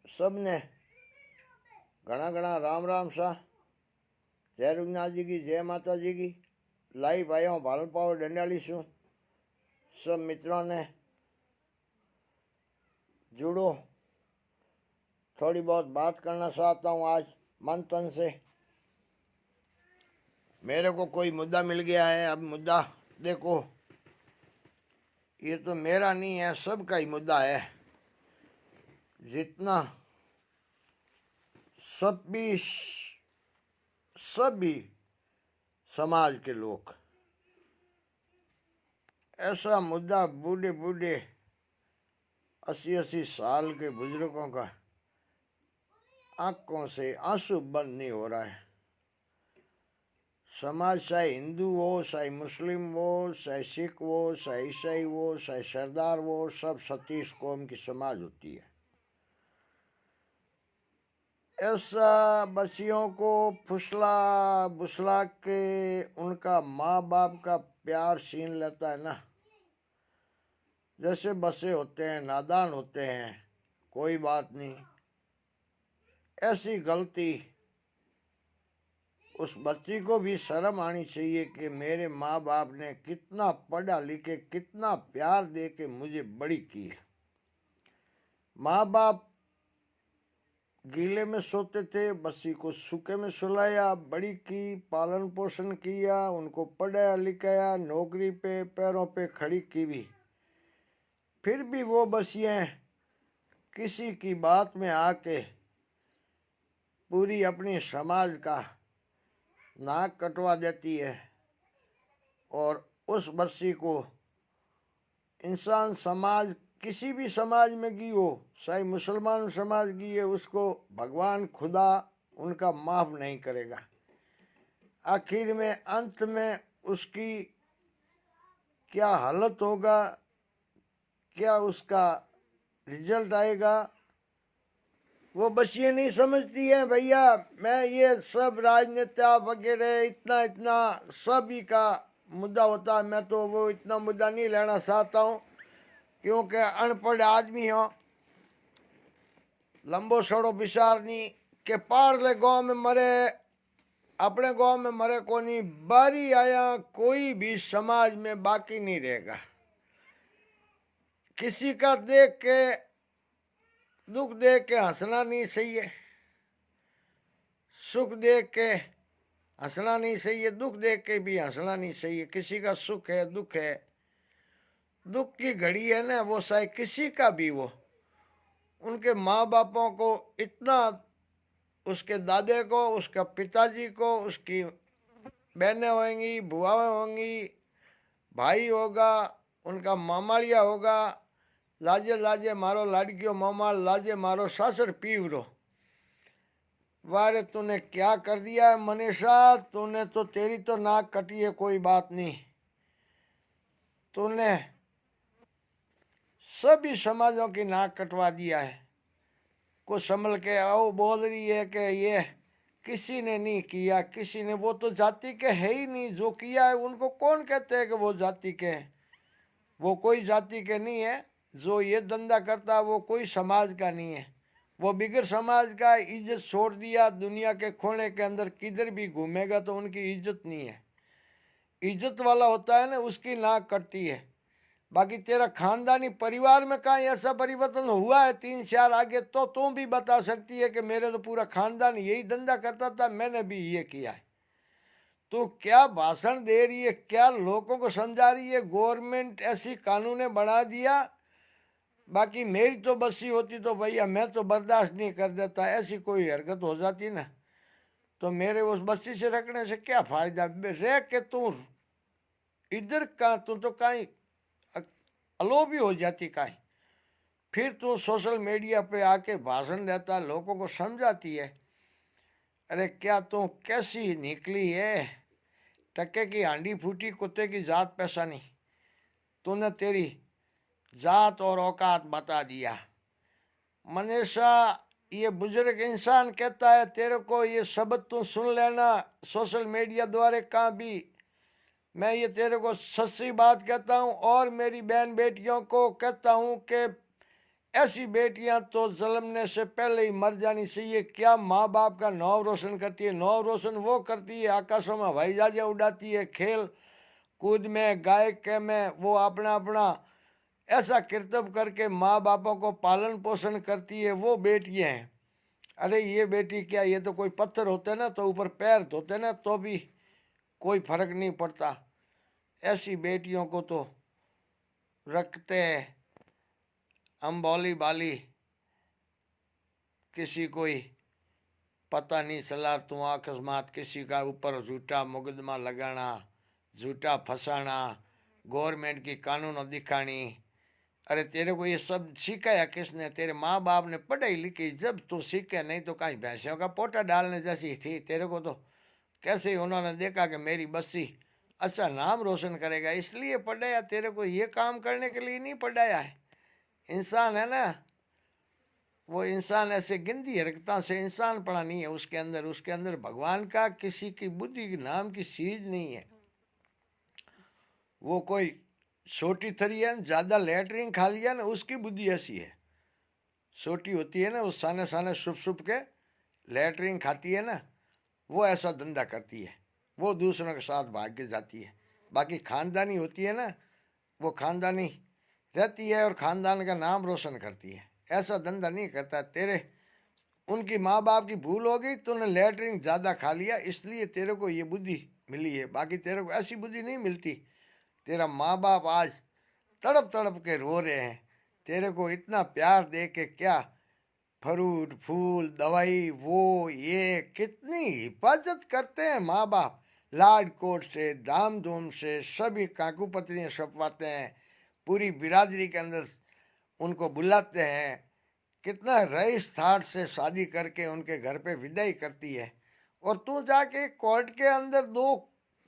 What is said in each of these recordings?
सबने घना घना राम राम सा। जय रघुनाथ जी की, जय माता जी की। लाई भाइयों, भाल पाओ डंडाली शू सब मित्रों ने जुड़ो। थोड़ी बहुत बात करना चाहता हूँ आज मन तन से। मेरे को कोई मुद्दा मिल गया है। अब मुद्दा देखो, ये तो मेरा नहीं है, सबका ही मुद्दा है। जितना सभी समाज के लोग, ऐसा मुद्दा बूढ़े बूढ़े 80-80 साल के बुजुर्गों का आंखों से आंसू बंद नहीं हो रहा है। समाज चाहे हिंदू हो, चाहे मुस्लिम हो, चाहे सिख हो, चाहे ईसाई हो, चाहे सरदार हो, सब 36 कौम की समाज होती है। ऐसा बच्चियों को फुसला बुसला के उनका माँ बाप का प्यार छीन लेता है ना। जैसे बच्चे होते हैं, नादान होते हैं, कोई बात नहीं। ऐसी गलती उस बच्ची को भी शर्म आनी चाहिए कि मेरे माँ बाप ने कितना पढ़ा लिखे, कितना प्यार दे के मुझे बड़ी की है। माँ बाप गीले में सोते थे, बच्ची को सूखे में सुलाया, बड़ी की, पालन पोषण किया, उनको पढ़ाया लिखाया, नौकरी पे पैरों पे खड़ी की भी। फिर भी वो बच्चियाँ किसी की बात में आके पूरी अपनी समाज का नाक कटवा देती है। और उस बच्ची को इंसान समाज, किसी भी समाज में की हो, चाहे मुसलमान समाज की है, उसको भगवान खुदा उनका माफ नहीं करेगा। आखिर में अंत में उसकी क्या हालत होगा, क्या उसका रिजल्ट आएगा, वो बच्चियाँ नहीं समझती है। भैया, मैं ये सब राजनेता वगैरह इतना सभी का मुद्दा होता है, मैं तो वो इतना मुद्दा नहीं लेना चाहता हूँ, क्योंकि अनपढ़ आदमी हो, लंबो सड़ो विचार नहीं के पारले गांव में मरे, अपने गांव में मरे को नहीं, बारी आया कोई भी समाज में बाकी नहीं रहेगा। किसी का देख के दुख देख के हंसना नहीं सही है, सुख देख के हंसना नहीं सही है, दुख देख के भी हंसना नहीं सही है। किसी का सुख है, दुख है, दुख की घड़ी है ना, वो चाहे किसी का भी वो, उनके माँ बापों को इतना, उसके दादे को, उसका पिताजी को, उसकी बहनें होंगी, बुआएं होंगी, भाई होगा, उनका मामालिया होगा, लाजे लाजे मारो लाड़कियों मामा, लाजे मारो सासर पीवरो। वारे तूने क्या कर दिया है मनीषा, तूने तो, तेरी तो नाक कटी है, कोई बात नहीं। तूने सभी समाजों की नाक कटवा दिया है। कुछ संभल के आओ, बोल रही है कि ये किसी ने नहीं किया, किसी ने, वो तो जाति के है ही नहीं। जो किया है उनको कौन कहते हैं कि वो जाति के हैं? वो कोई जाति के नहीं है। जो ये धंधा करता है वो कोई समाज का नहीं है। वो बिगर समाज का, इज्जत छोड़ दिया, दुनिया के कोने के अंदर किधर भी घूमेगा तो उनकी इज्जत नहीं है। इज्जत वाला होता है ना, उसकी नाक कटती है। बाकी तेरा खानदानी परिवार में कहीं ऐसा परिवर्तन हुआ है 3-4 आगे, तो तुम भी बता सकती है कि मेरे तो पूरा खानदान यही धंधा करता था, मैंने भी ये किया है। तो क्या भाषण दे रही है, क्या लोगों को समझा रही है? गवर्नमेंट ऐसी कानूने बना दिया। बाकी मेरी तो बस्सी होती तो भैया मैं तो बर्दाश्त नहीं कर देता, ऐसी कोई हरकत हो जाती ना, तो मेरे उस बस्सी से रखने से क्या फायदा? रह के तू इधर का, तू तो कहीं अलोभी हो जाती काई। फिर तू सोशल मीडिया पे आके भाषण देता, लोगों को समझाती है। अरे क्या तू कैसी निकली है, टक्के की हांडी फूटी, कुत्ते की जात पैसा नहीं। तूने तेरी जात और औकात बता दिया। मनीषा, ये बुजुर्ग इंसान कहता है तेरे को, ये शब्द तू सुन लेना सोशल मीडिया द्वारा कहाँ भी। मैं ये तेरे को सच्ची बात कहता हूँ और मेरी बहन बेटियों को कहता हूँ कि ऐसी बेटियां तो जन्मने से पहले ही मर जानी चाहिए। क्या माँ बाप का नाम रोशन करती है? नाम रोशन वो करती है, आकाशों में हवाई जहाजें उड़ाती है, खेल कूद में, गायक में वो अपना अपना ऐसा कर्तव्य करके माँ बापों को पालन पोषण करती है, वो बेटियां हैं। अरे ये बेटी क्या, ये तो कोई पत्थर होते ना तो ऊपर पैर धोते ना तो भी कोई फर्क नहीं पड़ता। ऐसी बेटियों को तो रखते हम भोली बाली, किसी कोई पता नहीं चला तो अकस्मात किसी का ऊपर झूठा मुकदमा लगाना, झूठा फंसाना, गवर्नमेंट की कानून दिखानी। अरे तेरे को ये सब सिखाया किसने? तेरे माँ बाप ने पढ़ाई लिखी जब तू सीखे, नहीं तो कहीं भैंसों का पोटा डालने जैसी थी। तेरे को तो कैसे ही उन्होंने देखा कि मेरी बच्ची अच्छा नाम रोशन करेगा इसलिए पढ़ाया, तेरे को ये काम करने के लिए नहीं पढ़ाया है। इंसान है ना, वो इंसान ऐसे गिनती हरकता से इंसान पड़ा नहीं है उसके अंदर। उसके अंदर भगवान का किसी की बुद्धि के नाम की चीज नहीं है। वो कोई छोटी थरी है, ज्यादा लेटरिन खा लिया ना, उसकी बुद्धि ऐसी है। छोटी होती है ना, वो साने साने छुप छुप के लेटरिन खाती है ना, वो ऐसा धंधा करती है, वो दूसरों के साथ भाग के जाती है। बाकी खानदानी होती है ना, वो खानदानी रहती है और खानदान का नाम रोशन करती है, ऐसा धंधा नहीं करता। तेरे उनकी माँ बाप की भूल हो गई, तूने लेटरिन ज़्यादा खा लिया इसलिए तेरे को ये बुद्धि मिली है, बाकी तेरे को ऐसी बुद्धि नहीं मिलती। तेरा माँ बाप आज तड़प तड़प के रो रहे हैं, तेरे को इतना प्यार दे के, क्या फ्रूट फूल दवाई वो ये कितनी हिफाजत करते हैं माँ बाप। लाड कोट से धाम धूम से सभी काकू पत्नियाँ छपवाते हैं, पूरी बिरादरी के अंदर उनको बुलाते हैं, कितना रईस ठाट से शादी करके उनके घर पे विदाई करती है। और तू जाके कोर्ट के अंदर दो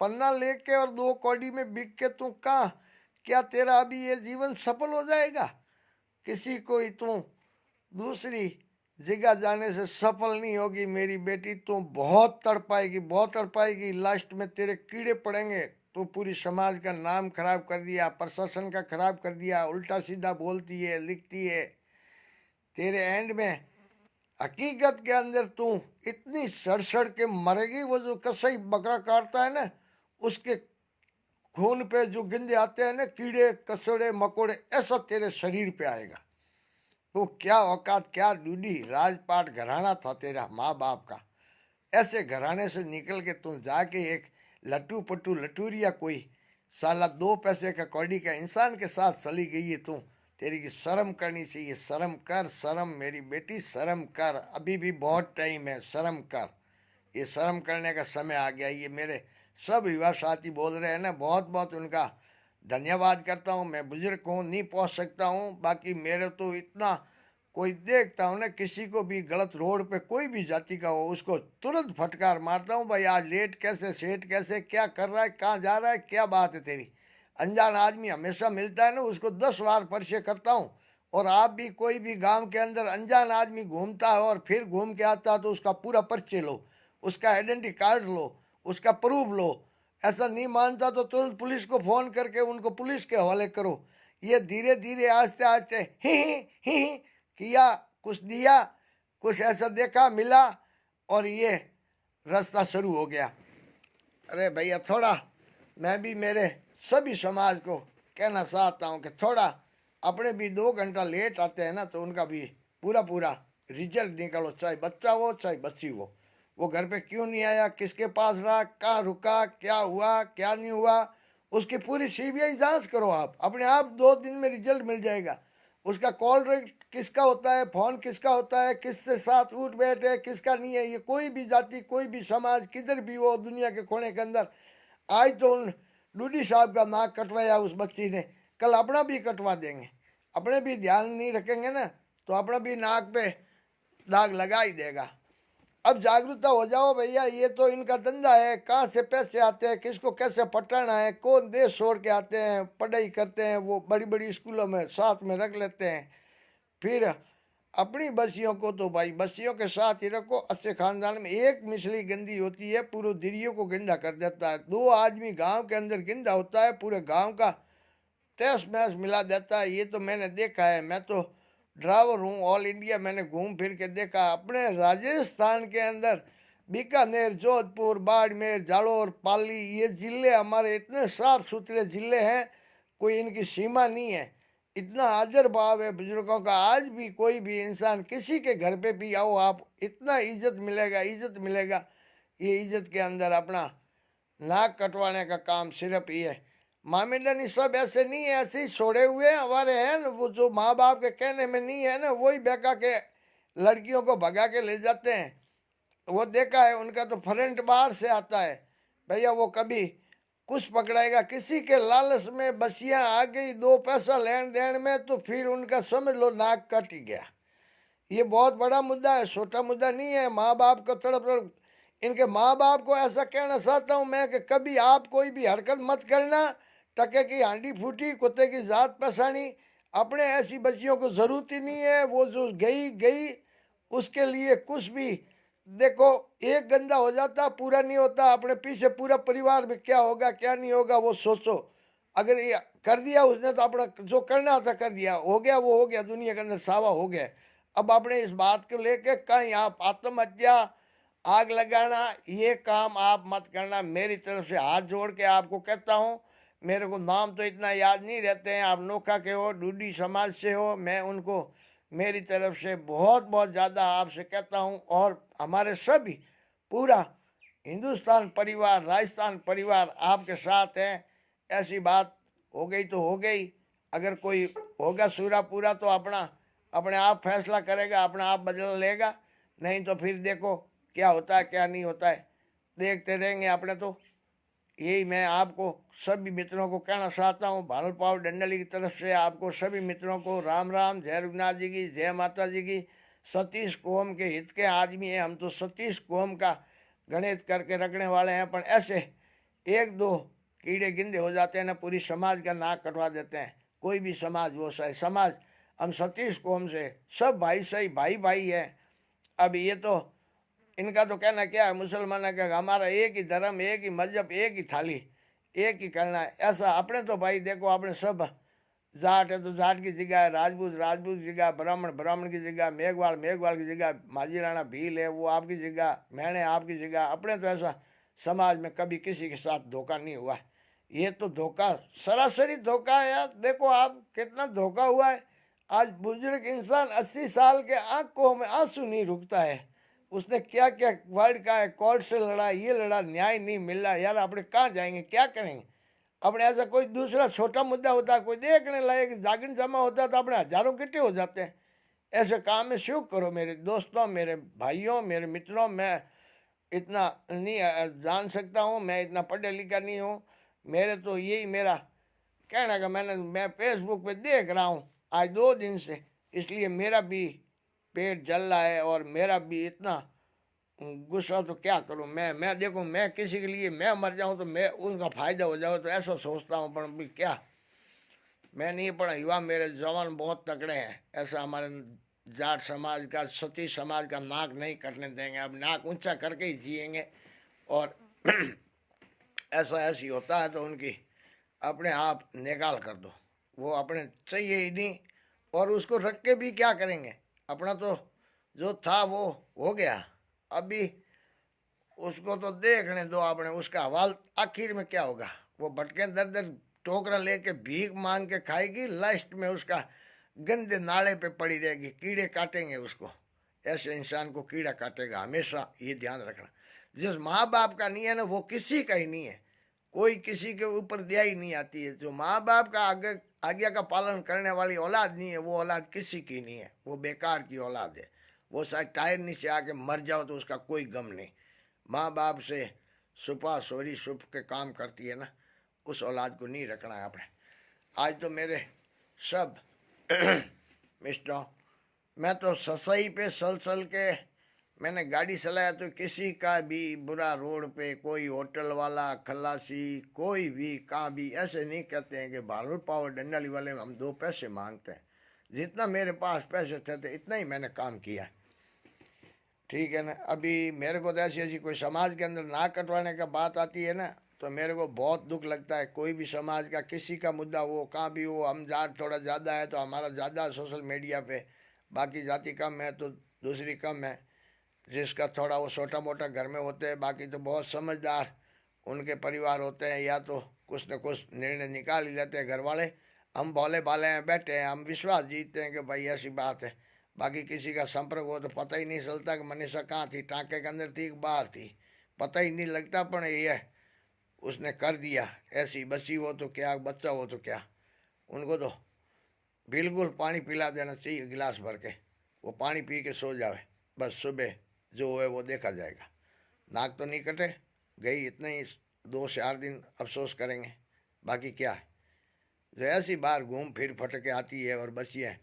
पन्ना लेके और दो कौड़ी में बिक के तू कहाँ, क्या तेरा अभी ये जीवन सफल हो जाएगा? किसी कोई तू दूसरी जगह जाने से सफल नहीं होगी मेरी बेटी। तू बहुत तड़पाएगी, बहुत तड़पाएगी, लास्ट में तेरे कीड़े पड़ेंगे। तू पूरी समाज का नाम खराब कर दिया, प्रशासन का खराब कर दिया, उल्टा सीधा बोलती है लिखती है। तेरे एंड में हकीकत के अंदर तू इतनी सड़सड़ के मरेगी। वो जो कसाई बकरा काटता है ना, उसके खून पे जो गिंदे आते हैं ना, कीड़े कचड़े मकोड़े, ऐसा तेरे शरीर पे आएगा। तो क्या औकात, क्या डूडी राजपाट घराना था तेरा माँ बाप का। ऐसे घराने से निकल के तू जाके एक लट्टू पट्टू लटूरिया कोई साला दो पैसे का कौड़ी का इंसान के साथ चली गई है तू। तेरी की शर्म करनी चाहिए, शर्म कर, शर्म मेरी बेटी शर्म कर, अभी भी बहुत टाइम है, शर्म कर। ये शर्म करने का समय आ गया। ये मेरे सब युवा साथी बोल रहे हैं ना, बहुत बहुत उनका धन्यवाद करता हूँ। मैं बुजुर्ग हूँ, नहीं पहुँच सकता हूँ, बाकी मेरे तो इतना कोई देखता हूँ ना, किसी को भी गलत रोड पे कोई भी जाति का हो उसको तुरंत फटकार मारता हूँ, भाई आज लेट कैसे, सेठ कैसे, क्या कर रहा है, कहाँ जा रहा है, क्या बात है तेरी। अनजान आदमी हमेशा मिलता है ना, उसको 10 बार परिचय करता हूँ। और आप भी कोई भी गांव के अंदर अनजान आदमी घूमता है और फिर घूम के आता है तो उसका पूरा परिचय लो, उसका आइडेंटिटी कार्ड लो, उसका प्रूफ लो। ऐसा नहीं मानता तो तुरंत पुलिस को फ़ोन करके उनको पुलिस के हवाले करो। ये धीरे धीरे आस्ते आस्ते ही किया, कुछ दिया, कुछ ऐसा देखा मिला और ये रास्ता शुरू हो गया। अरे भैया थोड़ा मैं भी मेरे सभी समाज को कहना चाहता हूँ कि थोड़ा अपने भी 2 घंटा लेट आते हैं ना तो उनका भी पूरा पूरा रिजल्ट निकालो, चाहे बच्चा हो चाहे बच्ची हो। वो घर पे क्यों नहीं आया, किसके पास रहा, कहाँ रुका, क्या हुआ क्या नहीं हुआ, उसकी पूरी सीबीआई जांच करो। आप अपने आप 2 दिन में रिजल्ट मिल जाएगा। उसका कॉल रेट किसका होता है, फोन किसका होता है, किससे साथ उठ बैठे किसका नहीं है। ये कोई भी जाति कोई भी समाज किधर भी हो दुनिया के कोने के अंदर, आज तो उन डूडी साहब का नाक कटवाया उस बच्ची ने, कल अपना भी कटवा देंगे। अपने भी ध्यान नहीं रखेंगे ना तो अपना भी नाक पे दाग लगा ही देगा। अब जागरूकता हो जाओ भैया, ये तो इनका धंधा है, कहाँ से पैसे आते हैं, किसको कैसे पटाना है, कौन देश छोड़ के आते हैं, पढ़ाई करते हैं, वो बड़ी बड़ी स्कूलों में साथ में रख लेते हैं। फिर अपनी बच्चियों को तो भाई बच्चियों के साथ ही रखो। अच्छे खानदान में एक मिसली गंदी होती है पूरे दरियो को गंदा कर देता है। 2 आदमी गांव के अंदर गंदा होता है, पूरे गांव का तहस महस मिला देता है। ये तो मैंने देखा है। मैं तो ड्राइवर हूँ, ऑल इंडिया मैंने घूम फिर के देखा। अपने राजस्थान के अंदर बीकानेर, जोधपुर, बाड़मेर, जालोर, पाली, ये जिले हमारे इतने साफ सुथरे जिले हैं, कोई इनकी सीमा नहीं है। इतना आदर भाव है बुजुर्गों का। आज भी कोई भी इंसान किसी के घर पे भी आओ आप, इतना इज्जत मिलेगा, इज्जत मिलेगा। ये इज्जत के अंदर अपना नाक कटवाने का काम सिर्फ ये है। मामिलानी सब ऐसे नहीं है, ऐसे ही छोड़े हुए हमारे हैं ना, वो जो माँ बाप के कहने में नहीं है ना, वही बेका के लड़कियों को भगा के ले जाते हैं। वो देखा है, उनका तो फ्रंट बाहर से आता है भैया। वो कभी कुछ पकड़ाएगा, किसी के लालच में बसियां आ गई 2 पैसा लेन देन में, तो फिर उनका समझ लो नाक कट ही गया। ये बहुत बड़ा मुद्दा है, छोटा मुद्दा नहीं है। माँ बाप को तड़प, इनके माँ बाप को ऐसा कहना चाहता हूँ मैं कि कभी आप कोई भी हरकत मत करना। टके की हांडी फूटी, कुत्ते की जात पहचानी। अपने ऐसी बच्चियों को जरूरत ही नहीं है। वो जो गई गई, उसके लिए कुछ भी देखो, एक गंदा हो जाता पूरा नहीं होता। अपने पीछे पूरा परिवार में क्या होगा क्या नहीं होगा वो सोचो। अगर ये कर दिया उसने तो अपना जो करना था कर दिया, हो गया वो हो गया, दुनिया के अंदर सावा हो गया। अब आपने इस बात को लेके कहीं आप आत्महत्या, आग लगाना, ये काम आप मत करना। मेरी तरफ से हाथ जोड़ के आपको कहता हूँ। मेरे को नाम तो इतना याद नहीं रहते हैं, आप नोखा के हो, डूडी समाज से हो, मैं उनको मेरी तरफ से बहुत बहुत ज़्यादा आपसे कहता हूँ। और हमारे सभी पूरा हिंदुस्तान परिवार, राजस्थान परिवार आपके साथ है। ऐसी बात हो गई तो हो गई। अगर कोई होगा सूरा पूरा तो अपना अपने आप फैसला करेगा, अपना आप बदला लेगा। नहीं तो फिर देखो क्या होता है क्या नहीं होता है, देखते रहेंगे अपने तो। यही मैं आपको सभी मित्रों को कहना चाहता हूँ। भानु पाव डंडली की तरफ से आपको सभी मित्रों को राम राम, जय रघुनाथ जी की, जय माता जी की। सतीश कौम के हित के आदमी हैं हम तो, सतीश कौम का गणित करके रखने वाले हैं। पर ऐसे एक दो कीड़े गिंदे हो जाते हैं ना, पूरी समाज का नाक कटवा देते हैं। कोई भी समाज वो सही समाज, हम सतीश कौम से सब भाई सही भाई भाई है। अब ये तो इनका तो कहना क्या है, मुसलमान का हमारा एक ही धर्म, एक ही मजहब, एक ही थाली, एक ही करना है। ऐसा अपने तो भाई देखो, अपने सब जाट है तो जाट की जगह है, राजपूत राजपूत की जगह, ब्राह्मण ब्राह्मण की जगह, मेघवाल मेघवाल की जगह, माझी राणा भील है वो आपकी जगह, मैंने आपकी जगह। अपने तो ऐसा समाज में कभी किसी के साथ धोखा नहीं हुआ है। ये तो धोखा सरासरी धोखा है यार। देखो आप कितना धोखा हुआ है। आज बुजुर्ग इंसान 80 साल के आंखों में आंसू नहीं रुकता है। उसने क्या क्या वर्ड का है, कोर्ट से लड़ा, ये लड़ा, न्याय नहीं मिल रहा। यार अपने कहाँ जाएंगे, क्या करेंगे। अपने ऐसा कोई दूसरा छोटा मुद्दा होता, कोई देखने लायक जागरण जमा होता तो अपने हजारों इकट्ठे हो जाते हैं। ऐसे काम में शुरू करो मेरे दोस्तों, मेरे भाइयों, मेरे मित्रों। मैं इतना नहीं जान सकता हूँ, मैं इतना पढ़ा लिखा नहीं हूँ। मेरे तो यही मेरा कहना का मैं फेसबुक पे देख रहा हूँ आज 2 दिन से, इसलिए मेरा भी पेट जल रहा है और मेरा भी इतना गुस्सा। तो क्या करूं मैं देखो, मैं किसी के लिए मैं मर जाऊं तो मैं उनका फायदा हो जाओ तो ऐसा सोचता हूं। पर भी क्या, मैं नहीं पढ़ा, युवा मेरे जवान बहुत तगड़े हैं। ऐसा हमारे जाट समाज का, सती समाज का नाक नहीं कटने देंगे। अब नाक ऊंचा करके ही जिएंगे। और ऐसा ऐसी होता है तो उनकी अपने आप निकाल कर दो। वो अपने चाहिए ही नहीं, और उसको रख के भी क्या करेंगे। अपना तो जो था वो हो गया। अभी उसको तो देखने दो, आपने उसका हवाल आखिर में क्या होगा। वो भटके दर दर टोकरा लेके भीख मांग के खाएगी, लास्ट में उसका गंदे नाले पे पड़ी रहेगी, कीड़े काटेंगे उसको। ऐसे इंसान को कीड़ा काटेगा हमेशा, ये ध्यान रखना। जिस माँ बाप का नहीं है ना, वो किसी का ही नहीं है। कोई किसी के ऊपर दया ही नहीं आती है। जो माँ बाप का आज्ञा का पालन करने वाली औलाद नहीं है, वो औलाद किसी की नहीं है, वो बेकार की औलाद है। वो शायद टायर नीचे आके मर जाओ तो उसका कोई गम नहीं। माँ बाप से सुपा सोरी सुप के काम करती है ना, उस औलाद को नहीं रखना है आपने। आज तो मेरे सब मिस्टरों, मैं तो ससई पे सल सल के मैंने गाड़ी चलाया तो किसी का भी बुरा रोड पे, कोई होटल वाला, खलासी, कोई भी कहाँ भी ऐसे नहीं कहते हैं कि भानु पावर डंडाली वाले हम 2 पैसे मांगते हैं। जितना मेरे पास पैसे थे तो इतना ही मैंने काम किया। ठीक है ना। अभी मेरे को तो ऐसी ऐसी कोई समाज के अंदर नाक कटवाने का बात आती है ना, तो मेरे को बहुत दुख लगता है। कोई भी समाज का किसी का मुद्दा हो, कहाँ भी हो, हम जाट थोड़ा ज़्यादा है तो हमारा ज़्यादा सोशल मीडिया पे बाकी जाति कम है तो दूसरी कम है। जिसका थोड़ा वो छोटा मोटा घर में होते हैं, बाकी तो बहुत समझदार उनके परिवार होते हैं, या तो कुछ न कुछ निर्णय निकाल ही लेते हैं घर वाले। हम भोले भाले हैं, बैठे हैं, हम विश्वास जीतते हैं कि भाई ऐसी बात है। बाकी किसी का संपर्क हो तो पता ही नहीं चलता कि मनीषा कहाँ थी, टाँके के अंदर थी कि बाहर थी, पता ही नहीं लगता। पर ये उसने कर दिया, ऐसी बसी हो तो क्या, बच्चा हो तो क्या, उनको तो बिल्कुल पानी पिला देना चाहिए गिलास भर के, वो पानी पी के सो जावे, बस सुबह जो है वो देखा जाएगा। नाक तो नहीं कटे, गई इतना ही, 2 से 8 दिन अफसोस करेंगे, बाकी क्या है। जो ऐसी बार घूम फिर फटके आती है और बच्चियाँ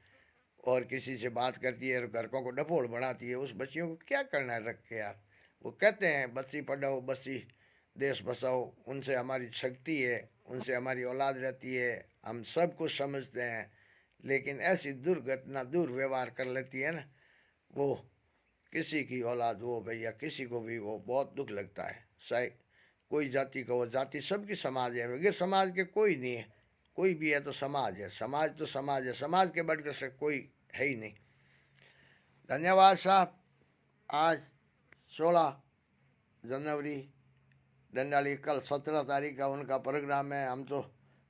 और किसी से बात करती है और घरकों को डफोड़ बनाती है, उस बच्चियों को क्या करना है रख के यार। वो कहते हैं बच्ची पढ़ाओ, बच्ची देश बसाओ, उनसे हमारी शक्ति है, उनसे हमारी औलाद रहती है, हम सब कुछ समझते हैं। लेकिन ऐसी दुर्घटना दुर्व्यवहार कर लेती है ना वो, किसी की औलाद हो भैया, किसी को भी वो बहुत दुख लगता है। चाहे कोई जाति का हो, जाति सबकी समाज है, बगैर समाज के कोई नहीं है। कोई भी है तो समाज है, समाज तो समाज है, समाज के बढ़कर से कोई है ही नहीं। धन्यवाद साहब। आज 16 जनवरी डंडाली, कल 17 तारीख का उनका प्रोग्राम है। हम तो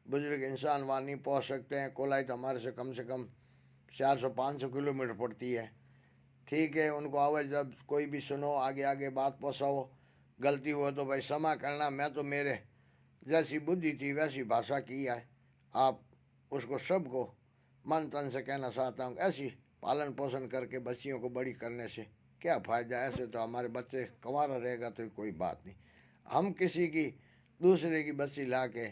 बुजुर्ग इंसान वहाँ नहीं पहुँच सकते हैं, कोलाई तो हमारे से कम 400-500 किलोमीटर पड़ती है। ठीक है, उनको आवाज़ जब कोई भी सुनो, आगे आगे बात पहुँचाओ, गलती हो तो भाई क्षमा करना। मैं तो मेरे जैसी बुद्धि थी वैसी भाषा की है, आप उसको सबको मन तन से कहना चाहता हूँ। ऐसी पालन पोषण करके बच्चियों को बड़ी करने से क्या फ़ायदा। ऐसे तो हमारे बच्चे कंवारा रहेगा तो कोई बात नहीं। हम किसी की दूसरे की बच्ची ला के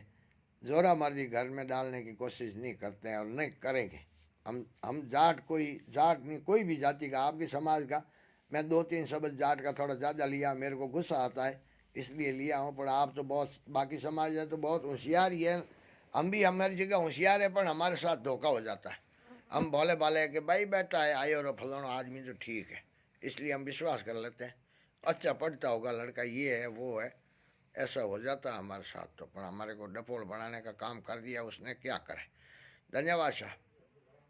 जोरा मर्जी घर में डालने की कोशिश नहीं करते हैं और नहीं करेंगे। हम जाट, कोई जाट नहीं, कोई भी जाति का, आपके समाज का, मैं 2-3 शब्द जाट का थोड़ा ज़्यादा लिया, मेरे को गुस्सा आता है इसलिए लिया हूँ। पर आप तो बहुत, बाकी समाज है तो बहुत होशियार ही है। हम भी हमारी जगह होशियार है, पर हमारे साथ धोखा हो जाता है। हम भोले भाले है कि भाई बेटा है आए और फलाना आदमी तो ठीक है, इसलिए हम विश्वास कर लेते हैं, अच्छा पढ़ता होगा लड़का, ये है वो है, ऐसा हो जाता है हमारे साथ। तो पर हमारे को डपोल बनाने का काम कर दिया उसने, क्या करे। धन्यवाद साहब।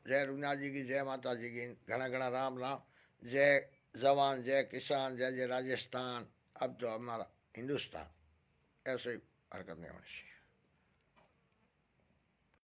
जय रघुनाथ जी की, जय माता जी की, घना घना राम राम। जय जवान, जय किसान, जय जय राजस्थान। अब तो हमारा हिंदुस्तान, ऐसे ही हरकत नहीं होनी चाहिए।